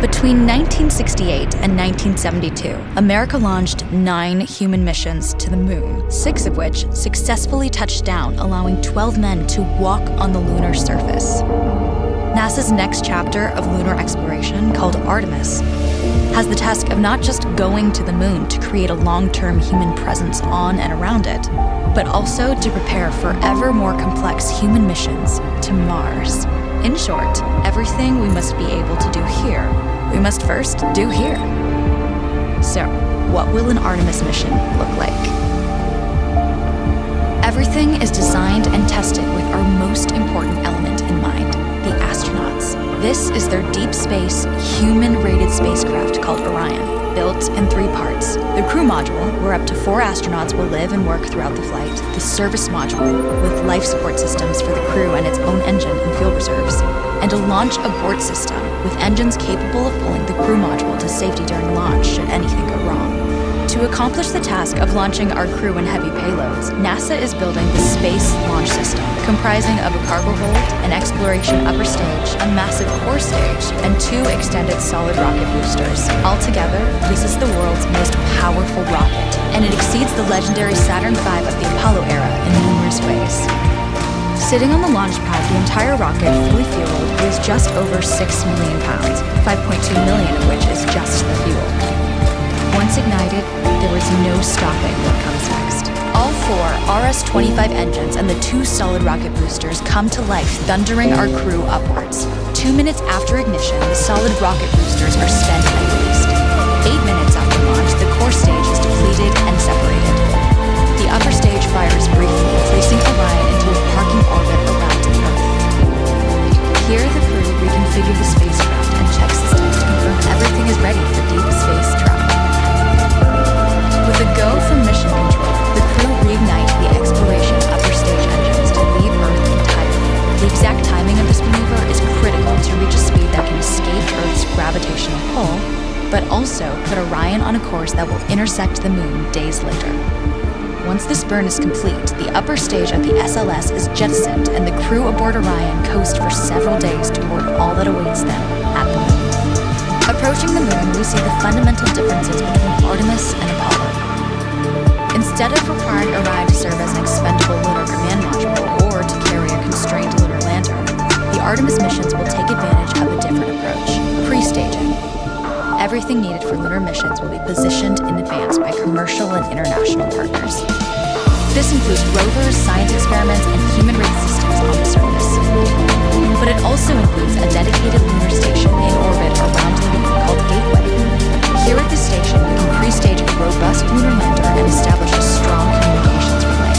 Between 1968 and 1972, America launched 9 human missions to the moon, 6 of which successfully touched down, allowing 12 men to walk on the lunar surface. NASA's next chapter of lunar exploration, called Artemis, has the task of not just going to the moon to create a long-term human presence on and around it, but also to prepare for ever more complex human missions to Mars. In short, everything we must be able to do here, we must first do here. So, what will an Artemis mission look like? Everything is designed and tested with our most important element in mind, the astronauts. This is their deep space, human-rated spacecraft called Orion, built in 3 parts. The crew module, where up to 4 astronauts will live and work throughout the flight. The service module, with life support systems for the crew and its own engine and fuel reserves. And a launch abort system, with engines capable of pulling the crew module to safety during launch should anything go wrong. To accomplish the task of launching our crew and heavy payloads, NASA is building the Space Launch System, comprising of a cargo hold, an exploration upper stage, a massive core stage, and 2 extended solid rocket boosters. Altogether, this is the world's most powerful rocket, and it exceeds the legendary Saturn V of the Apollo era in numerous ways. Sitting on the launch pad, the entire rocket, fully fueled, weighs just over 6 million pounds, 5.2 million of which is just the fuel. Once ignited, there is no stopping what comes next. All 4 RS-25 engines and the 2 solid rocket boosters come to life, thundering our crew upwards. 2 minutes after ignition, the solid rocket boosters are spent and released. 8 minutes after launch, the core stage is depleted and separated. The upper stage fires briefly, placing Orion into a parking orbit around the Earth. Here, the crew reconfigure the spacecraft and check systems to confirm everything is ready for deep space travel. With a go from mission control, the crew reignite the exploration upper stage engines to leave Earth entirely. The exact timing of this maneuver is critical to reach a speed that can escape Earth's gravitational pull, but also put Orion on a course that will intersect the moon days later. Once this burn is complete, the upper stage of the SLS is jettisoned and the crew aboard Orion coast for several days toward all that awaits them at the moon. Approaching the moon, we see the fundamental differences between Artemis and Apollo. Instead of requiring Orion to serve as an expendable lunar command module or to carry a constrained lunar lander, the Artemis missions will take advantage of a different approach, pre-staging. Everything needed for lunar missions will be positioned in advance by commercial and international partners. This includes rovers, science experiments, and human-rated systems on the surface. But it also includes a dedicated lunar station in orbit around the moon called Gateway. Here at this station, we can pre-stage a robust lunar lander and establish a strong communications relay.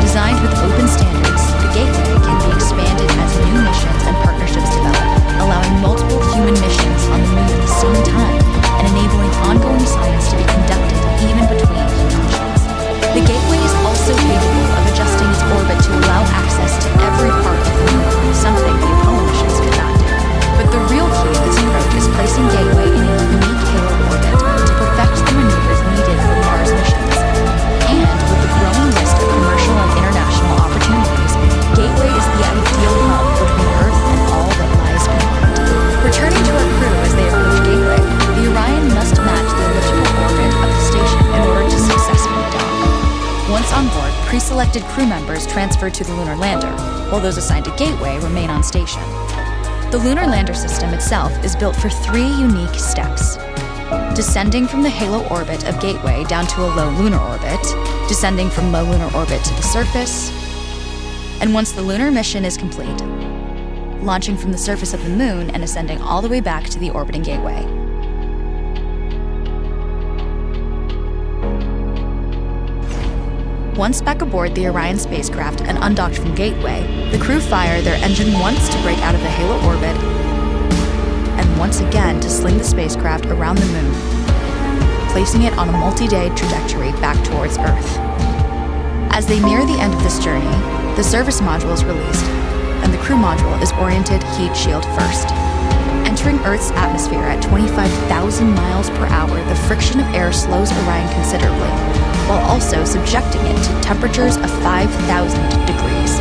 Designed with open standards, the Gateway can be expanded as new missions and partnerships develop, allowing multiple human missions on the moon at the same time and enabling ongoing science to be conducted even between human missions. The Gateway is also capable of adjusting its orbit to allow access to every part of the moon, something the Apollo missions could not do. But the real key to this approach is placing Gateway in a unique halo orbit to perfect the maneuvers needed for Mars missions. And with the growing list of commercial and international opportunities, Gateway is the ideal hub between Earth and all that lies beyond. Returning to our crew as they approach Gateway, the Orion must match the elliptical orbit of the station in order to successfully dock. Once on board, pre-selected crew members transfer to the lunar lander, while those assigned to Gateway remain on station. The lunar lander system itself is built for 3 unique steps: descending from the halo orbit of Gateway down to a low lunar orbit, descending from low lunar orbit to the surface, and once the lunar mission is complete, launching from the surface of the moon and ascending all the way back to the orbiting Gateway. Once back aboard the Orion spacecraft and undocked from Gateway, the crew fire their engine once to break out of the halo orbit, and once again to sling the spacecraft around the moon, placing it on a multi-day trajectory back towards Earth. As they near the end of this journey, the service module is released, and the crew module is oriented heat shield first. Entering Earth's atmosphere at 25,000 miles per hour, the friction of air slows Orion considerably, while also subjecting it to temperatures of 5,000 degrees.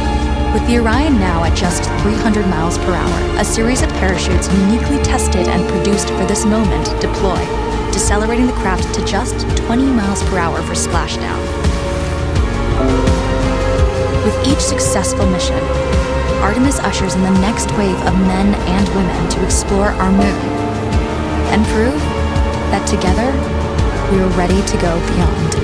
With the Orion now at just 300 miles per hour, a series of parachutes uniquely tested and produced used for this moment deploy, decelerating the craft to just 20 miles per hour for splashdown. With each successful mission, Artemis ushers in the next wave of men and women to explore our moon and prove that together we are ready to go beyond